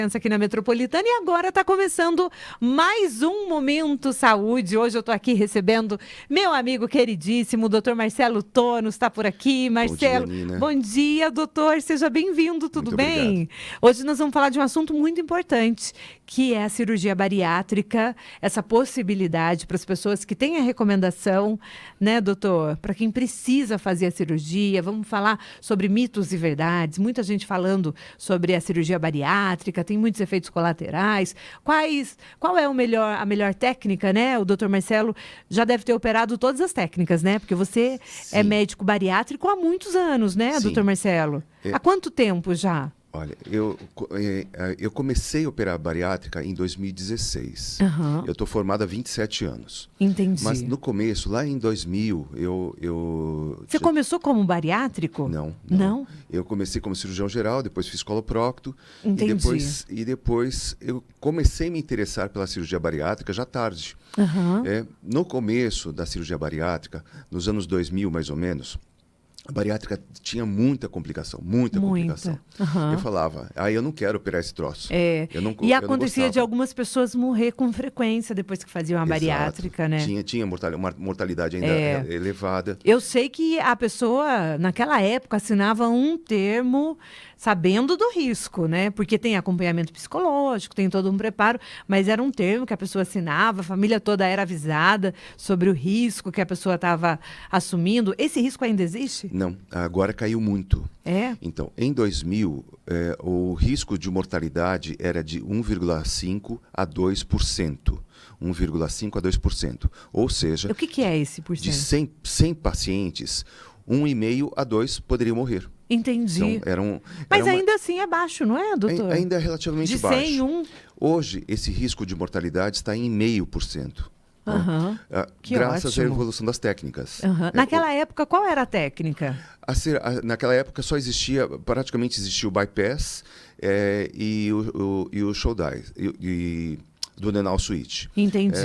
Aqui na Metropolitana e agora está começando mais um Momento Saúde. Hoje eu estou aqui recebendo meu amigo queridíssimo, o Dr. Marcelo Tonos, está por aqui. Marcelo, Bom dia, Nina. Bom dia, doutor, seja bem-vindo, tudo Muito bem? obrigado. Hoje nós vamos falar de um assunto muito importante, que é a cirurgia bariátrica, essa possibilidade para as pessoas que têm a recomendação, né, doutor? Para quem precisa fazer a cirurgia, vamos falar sobre mitos e verdades, muita gente falando sobre a cirurgia bariátrica, tem muitos efeitos colaterais. Qual é a melhor técnica, né? O doutor Marcelo já deve ter operado todas as técnicas, né? Porque você é Sim. médico bariátrico há muitos anos, né, Sim. doutor Marcelo? Há quanto tempo já? Olha, eu comecei a operar bariátrica em 2016. Aham. Eu estou formado há 27 anos. Entendi. Mas no começo, lá em 2000, Você começou como bariátrico? Não. Não? Eu comecei como cirurgião geral, depois fiz coloprocto. Entendi. E depois eu comecei a me interessar pela cirurgia bariátrica já tarde. Aham. No começo da cirurgia bariátrica, nos anos 2000 mais ou menos, a bariátrica tinha muita complicação. Aham. Eu falava, eu não quero operar esse troço. É. Eu não, E eu não acontecia de gostava. algumas pessoas morrer com frequência depois que faziam a Exato. bariátrica, né? Tinha uma mortalidade ainda elevada. Eu sei que a pessoa, naquela época, assinava um termo sabendo do risco, né? Porque tem acompanhamento psicológico, tem todo um preparo, mas era um termo que a pessoa assinava, a família toda era avisada sobre o risco que a pessoa estava assumindo. Esse risco ainda existe? Não, agora caiu muito. É? Então, em 2000, o risco de mortalidade era de 1,5% a 2%. 1,5% a 2%. Ou seja, O que é esse por de cento? 100 pacientes, 1,5% a 2% poderiam morrer. Entendi. Então, Mas ainda assim é baixo, não é, doutor? ainda é relativamente De 100, baixo. 1. Hoje, esse risco de mortalidade está em 0,5%. Aham. Que Graças à ótimo. evolução das técnicas. Aham. Naquela época, qual era a técnica? Naquela época praticamente existia o bypass e o show die, e duodenal switch. Entendi.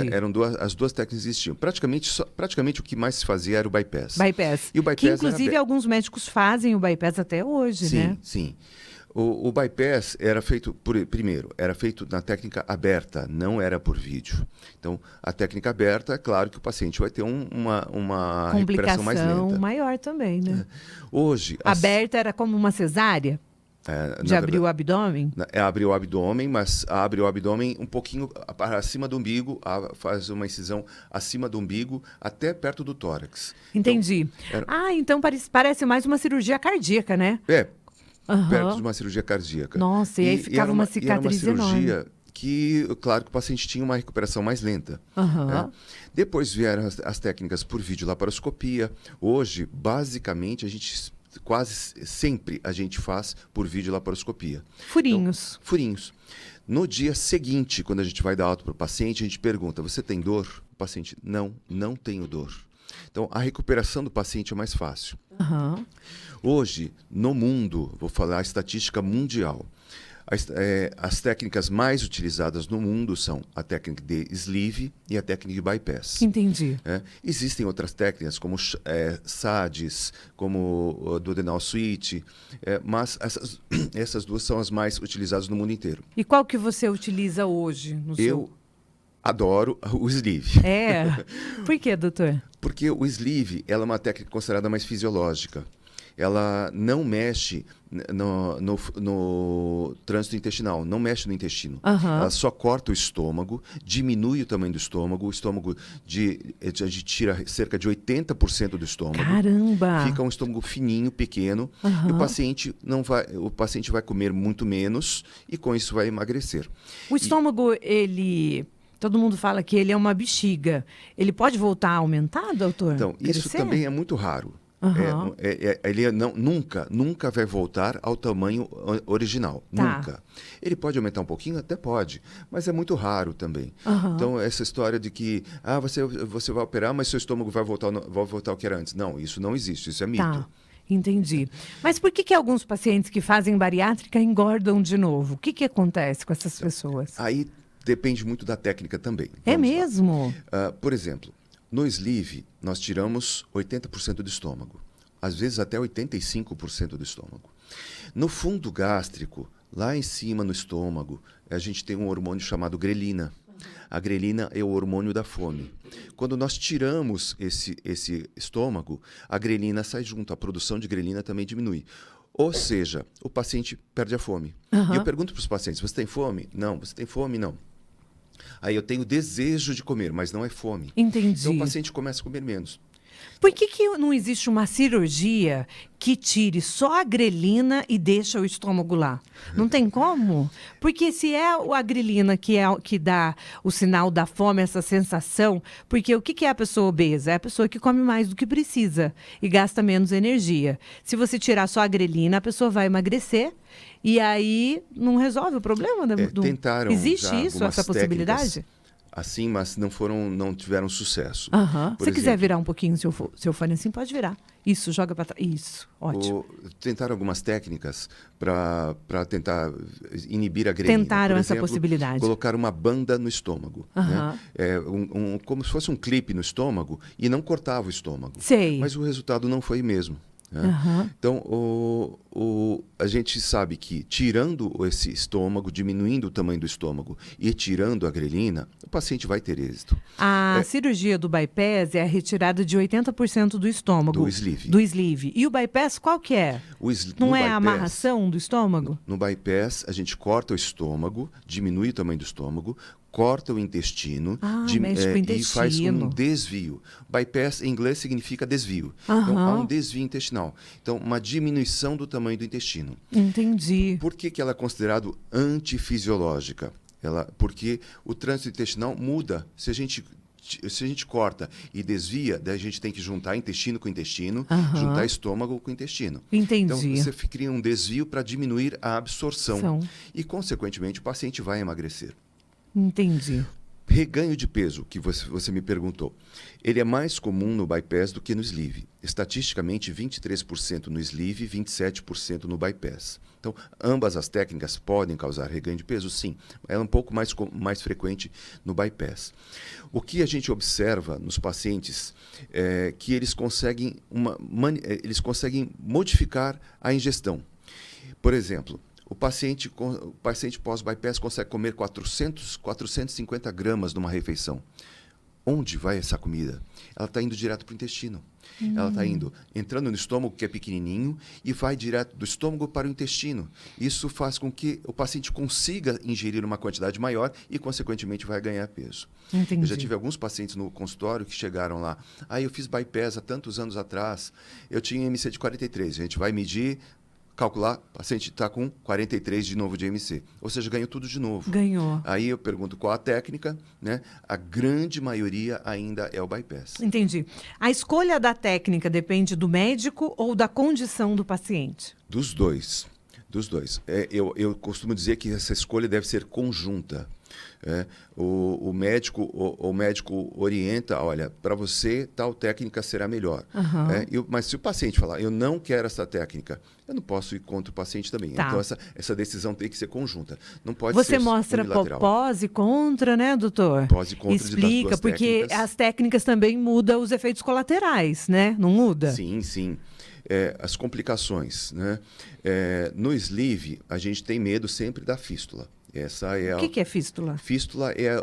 As duas técnicas existiam. Praticamente o que mais se fazia era o bypass. Bypass. E o bypass Que, era inclusive, alguns médicos fazem o bypass até hoje, Sim, né? sim. O bypass era feito, primeiro, era feito na técnica aberta, não era por vídeo. Então, a técnica aberta, é claro que o paciente vai ter uma recuperação mais Complicação lenta. maior também, né? Hoje, Aberta era como uma cesárea? De na abrir o abdômen? abre o abdômen, mas abre o abdômen um pouquinho acima do umbigo, faz uma incisão acima do umbigo até perto do tórax. Entendi. Então, Então parece mais uma cirurgia cardíaca, né? Aham. perto de uma cirurgia cardíaca. Nossa, e aí ficava uma cicatriz e era uma cirurgia enorme. que, claro, que o paciente tinha uma recuperação mais lenta. Aham. Depois vieram as técnicas por videolaparoscopia. Hoje, basicamente, quase sempre a gente faz por videolaparoscopia. Furinhos. Então, furinhos. No dia seguinte, quando a gente vai dar alta para o paciente, a gente pergunta, você tem dor? O paciente, não tenho dor. Então, a recuperação do paciente é mais fácil. Aham. Hoje, no mundo, vou falar a estatística mundial, as técnicas mais utilizadas no mundo são a técnica de sleeve e a técnica de bypass. Entendi. Existem outras técnicas, como SADs, como o duodenal switch, mas essas duas são as mais utilizadas no mundo inteiro. E qual que você utiliza hoje no seu... Eu adoro o sleeve. Por quê, doutor? Porque o sleeve ela é uma técnica considerada mais fisiológica. Ela não mexe no trânsito intestinal, não mexe no intestino. Aham. Ela só corta o estômago, diminui o tamanho do estômago, a gente tira cerca de 80% do estômago. Caramba! Fica um estômago fininho, pequeno, Aham. e o paciente vai comer muito menos e com isso vai emagrecer. O estômago, todo mundo fala que ele é uma bexiga. Ele pode voltar a aumentar, doutor? Então, isso Crescer? também é muito raro. Aham. Ele nunca vai voltar ao tamanho original. Tá. Nunca. Ele pode aumentar um pouquinho? Até pode, mas é muito raro também. Aham. Então, essa história de que você vai operar, mas seu estômago vai voltar ao que era antes. Não, isso não existe, isso é mito. Tá, entendi. Mas por que alguns pacientes que fazem bariátrica engordam de novo? O que acontece com essas pessoas? Aí depende muito da técnica também. É Vamos lá. mesmo? Por exemplo, no sleeve, nós tiramos 80% do estômago. Às vezes até 85% do estômago. No fundo gástrico, Lá em cima no estômago, a gente tem um hormônio chamado grelina. A grelina é o hormônio da fome. Quando nós tiramos esse estômago, a grelina sai junto, a produção de grelina também diminui. Ou seja, o paciente perde a fome. E eu pergunto para os pacientes, você tem fome? Não. Você tem fome? Não. Aí eu tenho desejo de comer, mas não é fome. Entendi. Então o paciente começa a comer menos. Por que não existe uma cirurgia que tire só a grelina e deixa o estômago lá? Não tem como? Porque se é a grelina que dá o sinal da fome, essa sensação, porque o que é a pessoa obesa? É a pessoa que come mais do que precisa e gasta menos energia. Se você tirar só a grelina, a pessoa vai emagrecer e aí não resolve o problema? Tentaram Existe já isso, algumas essa possibilidade? técnicas assim, mas não tiveram sucesso. Se você quiser virar um pouquinho seu fone assim, pode virar. Isso, joga para trás. Isso, ótimo. Tentaram algumas técnicas para tentar inibir a grelina. Tentaram Por essa exemplo, possibilidade. Colocar uma banda no estômago. Né? Como se fosse um clipe no estômago e não cortava o estômago. Sei. Mas o resultado não foi mesmo. Né? Então, a gente sabe que tirando esse estômago, diminuindo o tamanho do estômago e tirando a grelina, o paciente vai ter êxito. A cirurgia do bypass é a retirada de 80% do estômago. Do sleeve. Do sleeve. E o bypass qual que é? Não é a amarração do estômago? No bypass, a gente corta o estômago, diminui o tamanho do estômago, corta o intestino, mexe com o intestino. E faz um desvio. Bypass, em inglês, significa desvio. Então, há um desvio intestinal. Então, uma diminuição do tamanho do intestino. Entendi. Por que ela é considerada antifisiológica? Porque o trânsito intestinal muda. Se a gente corta e desvia, daí a gente tem que juntar intestino com intestino, juntar estômago com intestino. Entendi. Então, você cria um desvio para diminuir a absorção. E, consequentemente, o paciente vai emagrecer. Entendi. Reganho de peso, que você me perguntou. Ele é mais comum no bypass do que no sleeve. Estatisticamente, 23% no sleeve e 27% no bypass. Então, ambas as técnicas podem causar reganho de peso? Sim. Ela é um pouco mais frequente no bypass. O que a gente observa nos pacientes é que eles conseguem modificar a ingestão. Por exemplo, o paciente pós-bypass consegue comer 450 gramas numa refeição. Onde vai essa comida? Ela está indo direto para o intestino. Ela está entrando no estômago, que é pequenininho, e vai direto do estômago para o intestino. Isso faz com que o paciente consiga ingerir uma quantidade maior e, consequentemente, vai ganhar peso. Entendi. Eu já tive alguns pacientes no consultório que chegaram lá. Eu fiz bypass há tantos anos atrás. Eu tinha MC de 43. A gente vai medir, calcular, o paciente está com 43 de novo de MC. Ou seja, ganhou tudo de novo. Ganhou. Aí eu pergunto qual a técnica, né? A grande maioria ainda é o bypass. Entendi. A escolha da técnica depende do médico ou da condição do paciente? Dos dois. Eu costumo dizer que essa escolha deve ser conjunta. O médico orienta, olha, para você tal técnica será melhor. Mas se o paciente falar, eu não quero essa técnica, eu não posso ir contra o paciente também. Tá. Então essa decisão tem que ser conjunta. Não pode Você ser mostra unilateral. pós e contra, né, doutor? Pós e contra Explica, das duas porque técnicas. as técnicas também mudam os efeitos colaterais, né? Não muda? Sim. As complicações, né? No sleeve, a gente tem medo sempre da fístula. O que é fístula? Fístula é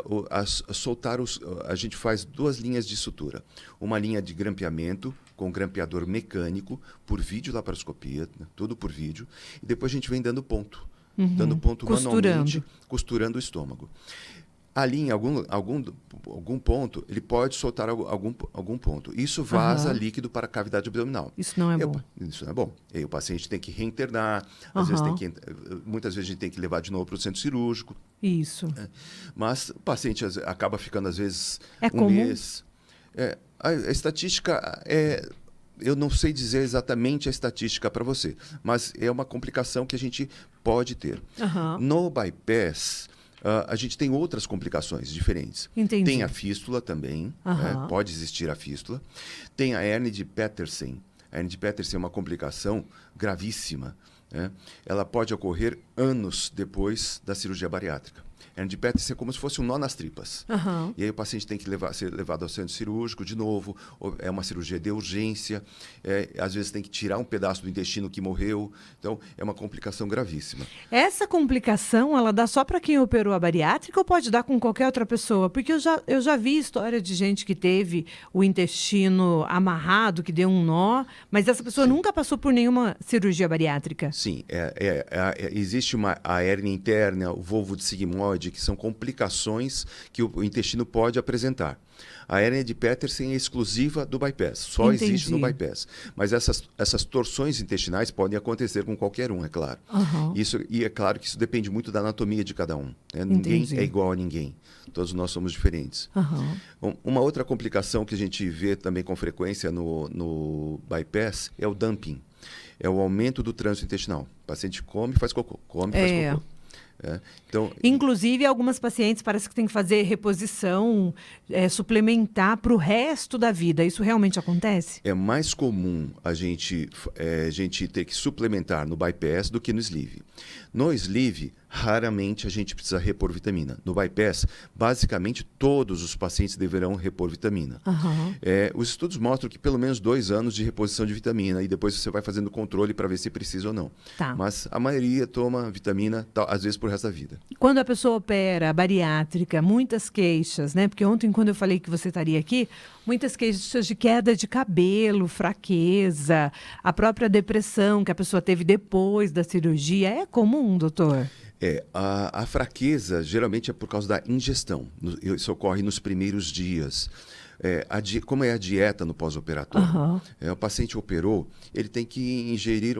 soltar a gente faz 2 linhas de sutura. Uma linha de grampeamento com grampeador mecânico por videolaparoscopia, né? Tudo por vídeo. E depois a gente vem dando ponto. Dando ponto manualmente, costurando o estômago. Ali, em algum ponto, ele pode soltar algum ponto. Isso vaza líquido para a cavidade abdominal. Isso não é bom. Isso não é bom. E aí o paciente tem que reinternar, muitas vezes a gente tem que levar de novo para o centro cirúrgico. Isso. Mas o paciente acaba ficando, às vezes, comum? mês. A estatística eu não sei dizer exatamente a estatística para você, mas é uma complicação que a gente pode ter. No bypass, a gente tem outras complicações diferentes. Entendi. Tem a fístula também, pode existir a fístula. Tem a hernia de Petersen. A hernia de Petersen é uma complicação gravíssima. Ela pode ocorrer anos depois da cirurgia bariátrica. Hernia de Peters é como se fosse um nó nas tripas. Aham. E aí o paciente tem que ser levado ao centro cirúrgico de novo, é uma cirurgia de urgência, às vezes tem que tirar um pedaço do intestino que morreu, então é uma complicação gravíssima. Essa complicação, ela dá só para quem operou a bariátrica ou pode dar com qualquer outra pessoa? Porque eu já vi história de gente que teve o intestino amarrado, que deu um nó, mas essa pessoa nunca passou por nenhuma cirurgia bariátrica. Sim, existe a hérnia interna, o volvo de sigmoide, que são complicações que o intestino pode apresentar. A hérnia de Petersen é exclusiva do bypass, só existe no bypass. Mas essas torções intestinais podem acontecer com qualquer um, é claro. E é claro que isso depende muito da anatomia de cada um. Né? Ninguém é igual a ninguém. Todos nós somos diferentes. Uma outra complicação que a gente vê também com frequência no bypass é o dumping. É o aumento do trânsito intestinal. O paciente come e faz cocô, come e faz cocô. Então, inclusive, algumas pacientes parece que tem que fazer reposição suplementar para o resto da vida. Isso realmente acontece? É mais comum a gente ter que suplementar no bypass do que no sleeve. No sleeve, raramente a gente precisa repor vitamina. No bypass, basicamente todos os pacientes deverão repor vitamina. Os estudos mostram que pelo menos 2 anos de reposição de vitamina e depois você vai fazendo controle para ver se precisa ou não. Mas a maioria toma vitamina, às vezes, por resto da vida. Quando a pessoa opera a bariátrica, muitas queixas, né? Porque ontem, quando eu falei que você estaria aqui, muitas queixas de queda de cabelo, fraqueza, a própria depressão que a pessoa teve depois da cirurgia. É comum, doutor? A fraqueza geralmente é por causa da ingestão. Isso ocorre nos primeiros dias. Como é a dieta no pós-operatório? O paciente operou, ele tem que ingerir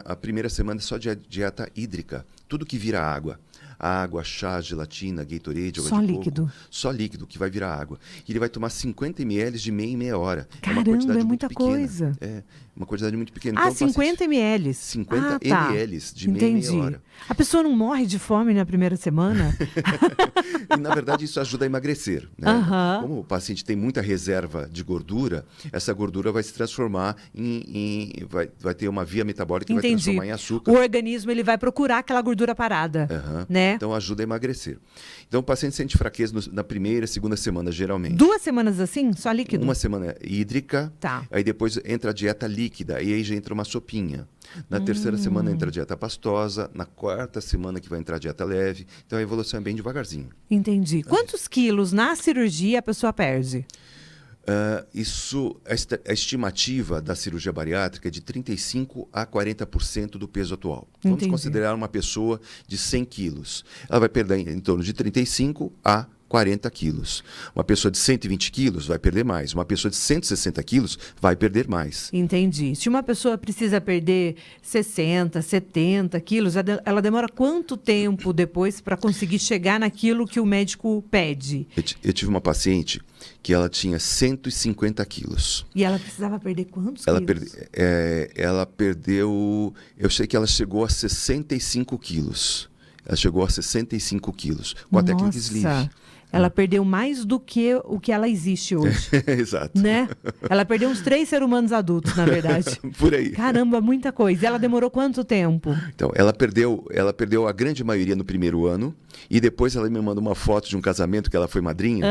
a primeira semana só de dieta hídrica. Tudo que vira água. Água, chá, gelatina, Gatorade, água de líquido. Coco. Só líquido que vai virar água. E ele vai tomar 50 ml de meia em meia hora. Caramba, é muita coisa. Uma quantidade muito pequena. Então, 50 ml. 50 ml de meia em meia hora. A pessoa não morre de fome na primeira semana? E, na verdade, isso ajuda a emagrecer. Né? Como o paciente tem muita reserva de gordura, essa gordura vai se transformar vai ter uma via metabólica que vai transformar em açúcar. O organismo ele vai procurar aquela gordura parada. Né? Então, ajuda a emagrecer. Então, o paciente sente fraqueza na primeira, segunda semana, geralmente. 2 semanas assim? Só líquido? Uma semana hídrica, aí depois entra a dieta líquida, e aí já entra uma sopinha. Na terceira semana entra a dieta pastosa, na 4ª semana que vai entrar a dieta leve. Então, a evolução é bem devagarzinho. Entendi. Quantos quilos na cirurgia a pessoa perde? A estimativa da cirurgia bariátrica é de 35% a 40% do peso atual. Vamos considerar uma pessoa de 100 quilos. Ela vai perder em torno de 35 a 40 quilos. Uma pessoa de 120 quilos vai perder mais. Uma pessoa de 160 quilos vai perder mais. Entendi. Se uma pessoa precisa perder 60, 70 quilos, ela demora quanto tempo depois para conseguir chegar naquilo que o médico pede? Eu tive uma paciente que ela tinha 150 quilos. E ela precisava perder quantos quilos? Ela perdeu... Eu sei que ela chegou a 65 quilos. Ela chegou a 65 quilos. Com a técnica sleeve. Ela perdeu mais do que o que ela existe hoje. Exato. Né? Ela perdeu uns 3 seres humanos adultos, na verdade. Por aí. Caramba, muita coisa. E ela demorou quanto tempo? Então, ela perdeu a grande maioria no primeiro ano. E depois ela me mandou uma foto de um casamento que ela foi madrinha.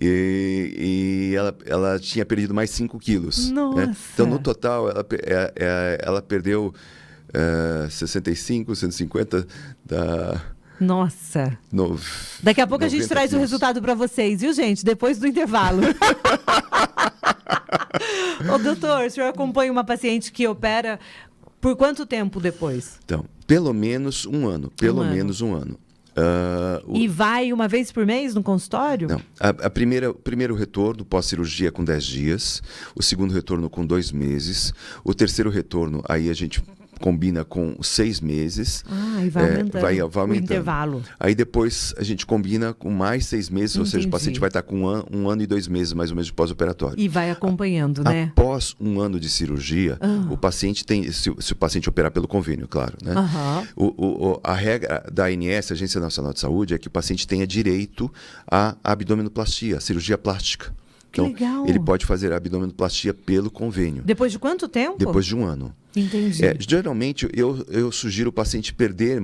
E ela tinha perdido mais 5 quilos. Nossa! Né? Então, no total, ela perdeu 65, 150 da... Nossa! Daqui a pouco a gente traz o resultado para vocês, viu, gente? Depois do intervalo. Ô, doutor, o senhor acompanha uma paciente que opera por quanto tempo depois? Então, pelo menos um ano. Menos um ano. E vai uma vez por mês no consultório? Não. O primeiro retorno pós-cirurgia com 10 dias. O segundo retorno com 2 meses. O terceiro retorno, aí a gente combina com 6 meses. E vai aumentando, vai aumentando. O intervalo. Aí depois a gente combina com mais 6 meses, ou seja, o paciente vai estar com um ano e 2 meses, mais ou menos, de pós-operatório. E vai acompanhando, né? Após um ano de cirurgia, o paciente tem, se o paciente operar pelo convênio, claro, né? A regra da ANS, Agência Nacional de Saúde, é que o paciente tenha direito à abdominoplastia, cirurgia plástica. Que legal. Ele pode fazer abdominoplastia pelo convênio. Depois de quanto tempo? Depois de 1 ano. Entendi. Geralmente, eu sugiro o paciente perder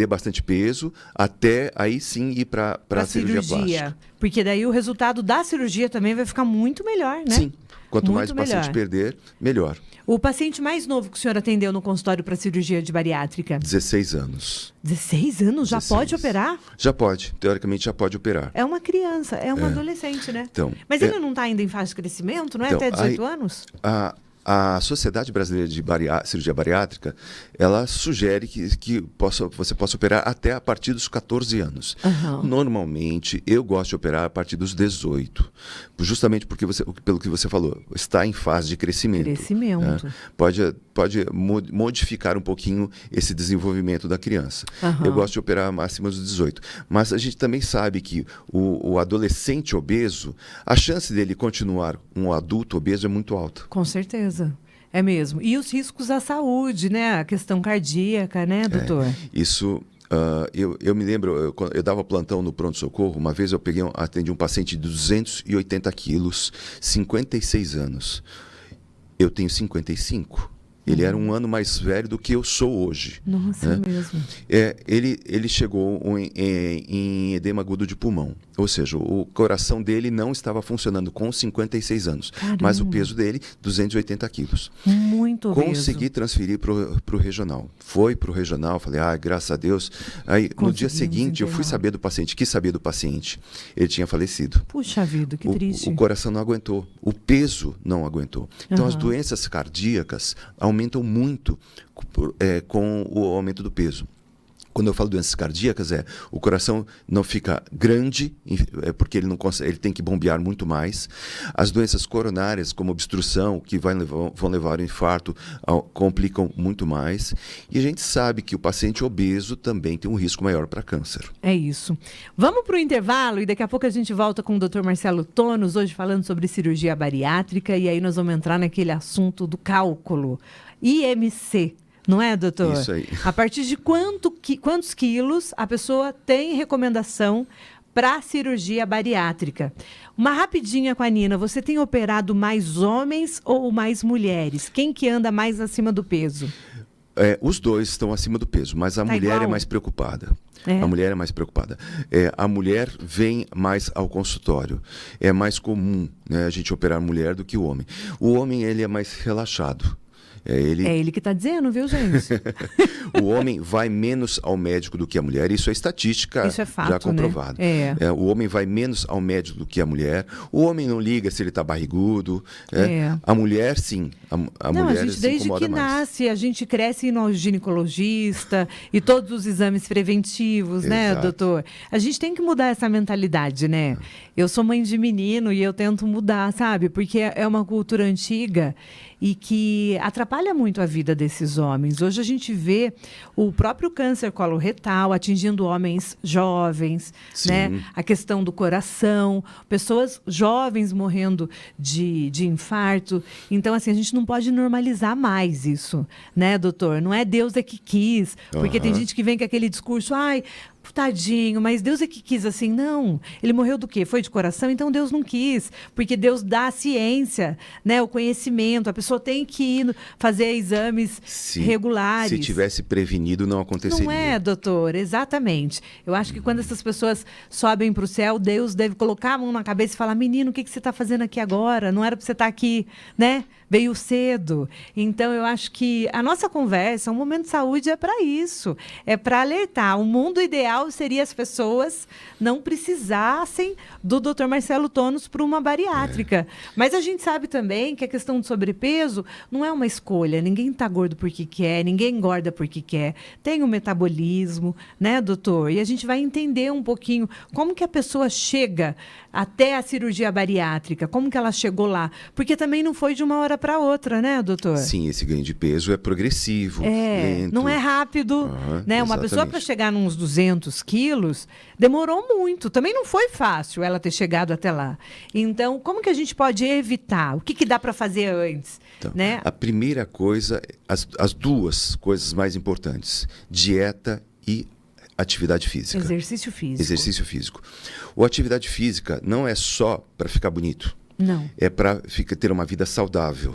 bastante peso, até aí sim ir para a cirurgia plástica. Porque daí o resultado da cirurgia também vai ficar muito melhor, né? Sim. Quanto muito mais o paciente melhor. perder, melhor. O paciente mais novo que o senhor atendeu no consultório para cirurgia de bariátrica? 16 anos. 16 anos? Já 16. pode operar? Já pode. Teoricamente, já pode operar. É uma criança, é um adolescente, né? Então, Mas ele não está ainda em fase de crescimento, não é? Então, Até 18 anos? A Sociedade Brasileira de Cirurgia Bariátrica, ela sugere que você possa operar até a partir dos 14 anos. Uhum. Normalmente, eu gosto de operar a partir dos 18, justamente porque pelo que você falou, está em fase de crescimento. Né? Pode modificar um pouquinho esse desenvolvimento da criança. Uhum. Eu gosto de operar máximo dos 18. Mas a gente também sabe que o adolescente obeso, a chance dele continuar um adulto obeso é muito alta. Com certeza. É mesmo. E os riscos à saúde, né? A questão cardíaca, né, doutor? Isso, eu me lembro, eu dava plantão no pronto-socorro, uma vez atendi um paciente de 280 quilos, 56 anos. Eu tenho 55. Ele era 1 ano mais velho do que eu sou hoje. Nossa, né? É mesmo. Ele chegou em edema agudo de pulmão. Ou seja, o coração dele não estava funcionando com 56 anos. Caramba. Mas o peso dele, 280 quilos. Muito obeso. Consegui transferir para o regional. Foi para o regional, falei, graças a Deus. Aí, no dia seguinte, eu fui saber do paciente. Quis saber do paciente. Ele tinha falecido. Puxa vida, que triste. O coração não aguentou. O peso não aguentou. Então, as doenças cardíacas aumentam muito com o aumento do peso. Quando eu falo doenças cardíacas, o coração não fica grande, porque ele não consegue, ele tem que bombear muito mais. As doenças coronárias, como obstrução, que vão levar ao infarto, complicam muito mais. E a gente sabe que o paciente obeso também tem um risco maior para câncer. É isso. Vamos para o intervalo e daqui a pouco a gente volta com o Dr. Marcelo Tonos, hoje falando sobre cirurgia bariátrica, e aí nós vamos entrar naquele assunto do cálculo, IMC. Não é, doutor? Isso aí. A partir de quantos quilos a pessoa tem recomendação para cirurgia bariátrica? Uma rapidinha com a Nina. Você tem operado mais homens ou mais mulheres? Quem que anda mais acima do peso? Os dois estão acima do peso, mas a mulher igual? é mais preocupada. A mulher é mais preocupada. A mulher vem mais ao consultório. É mais comum, né, a gente operar mulher do que o homem. O homem, ele é mais relaxado. É ele que está dizendo, viu, gente? O homem vai menos ao médico do que a mulher. Isso é estatística, isso é fato, já comprovado. Né? O homem vai menos ao médico do que a mulher. O homem não liga se ele está barrigudo. A mulher, sim. A mulher gente, se desde incomoda que mais. nasce, a gente cresce indo ao ginecologista e todos os exames preventivos, né, doutor? A gente tem que mudar essa mentalidade, né? Eu sou mãe de menino e eu tento mudar, sabe? Porque é uma cultura antiga e que atrapalha muito a vida desses homens. Hoje a gente vê o próprio câncer coloretal atingindo homens jovens, né? A questão do coração, pessoas jovens morrendo de infarto. Então, assim, a gente não pode normalizar mais isso, né, doutor? Não é Deus é que quis, porque tem gente que vem com aquele discurso, tadinho, mas Deus é que quis assim. Não, ele morreu do quê? Foi de coração? Então Deus não quis, porque Deus dá a ciência, né? O conhecimento, a pessoa tem que ir fazer exames regulares. Se tivesse prevenido, não aconteceria. Não é, doutor? Exatamente. Eu acho que quando essas pessoas sobem para o céu, Deus deve colocar a mão na cabeça e falar, menino, o que você está fazendo aqui agora? Não era para você estar aqui, né? Veio cedo. Então, eu acho que a nossa conversa, o Momento de Saúde é para isso. É para alertar. O mundo ideal seria as pessoas não precisassem do Dr. Marcelo Tonos para uma bariátrica. Mas a gente sabe também que a questão do sobrepeso não é uma escolha. Ninguém está gordo porque quer, ninguém engorda porque quer. Tem o metabolismo, né, doutor? E a gente vai entender um pouquinho como que a pessoa chega até a cirurgia bariátrica, como que ela chegou lá. Porque também não foi de uma hora para outra, né, doutor? Sim, esse ganho de peso é progressivo, lento. Não é rápido, né? Uma pessoa para chegar nos 200 quilos demorou muito. Também não foi fácil ela ter chegado até lá. Então, como que a gente pode evitar? O que dá para fazer antes? Então, né? A primeira coisa, as duas coisas mais importantes, dieta e atividade física. Exercício físico. Exercício físico. A atividade física não é só para ficar bonito. Não. É para ter uma vida saudável.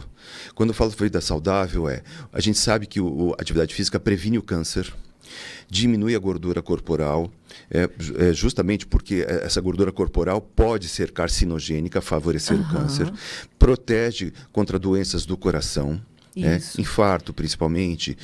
Quando eu falo de vida saudável, a gente sabe que a atividade física previne o câncer, diminui a gordura corporal, justamente porque essa gordura corporal pode ser carcinogênica, favorecer o câncer, protege contra doenças do coração. Infarto, principalmente,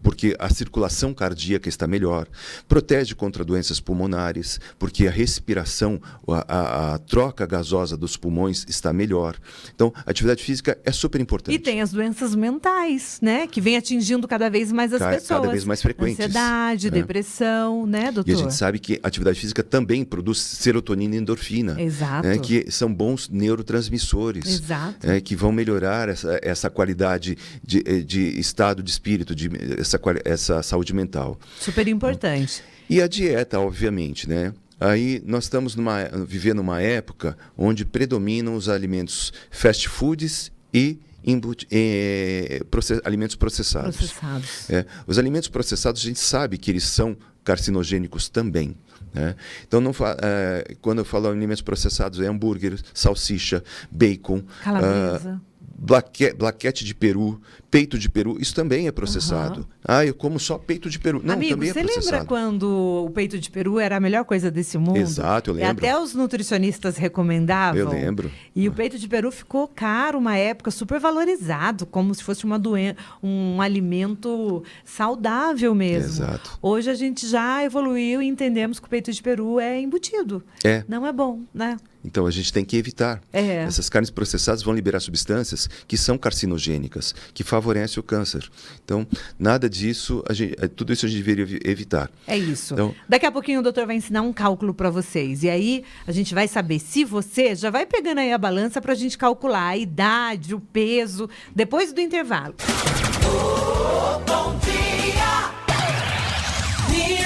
porque a circulação cardíaca está melhor, protege contra doenças pulmonares, porque a respiração, a troca gasosa dos pulmões está melhor. Então, a atividade física é super importante. E tem as doenças mentais, né? Que vem atingindo cada vez mais as pessoas. Cada vez mais frequentes. Ansiedade, depressão, né, doutor? E a gente sabe que a atividade física também produz serotonina e endorfina. Exato. Que são bons neurotransmissores. Exato. Que vão melhorar essa qualidade de estado de espírito, essa saúde mental. Super importante. E a dieta, obviamente, né? Aí nós estamos vivendo uma época onde predominam os alimentos fast foods e alimentos processados. Os alimentos processados, a gente sabe que eles são carcinogênicos também. Então, quando eu falo alimentos processados, é hambúrguer, salsicha, bacon, calabresa, blaquete de peru, peito de peru, isso também é processado. Eu como só peito de peru. Não, amigo, também é processado. Você lembra quando o peito de peru era a melhor coisa desse mundo? Exato, eu lembro. E até os nutricionistas recomendavam. Eu lembro. E o peito de peru ficou caro uma época, super valorizado, como se fosse um alimento saudável mesmo. Exato. Hoje a gente já evoluiu e entendemos que o peito de peru é embutido. Não é bom, né? Então, a gente tem que evitar. Essas carnes processadas vão liberar substâncias que são carcinogênicas, que favorecem o câncer. Então, nada disso, tudo isso a gente deveria evitar. É isso. Então, daqui a pouquinho o doutor vai ensinar um cálculo para vocês. E aí, a gente vai saber se você já vai pegando aí a balança para a gente calcular a idade, o peso, depois do intervalo. Bom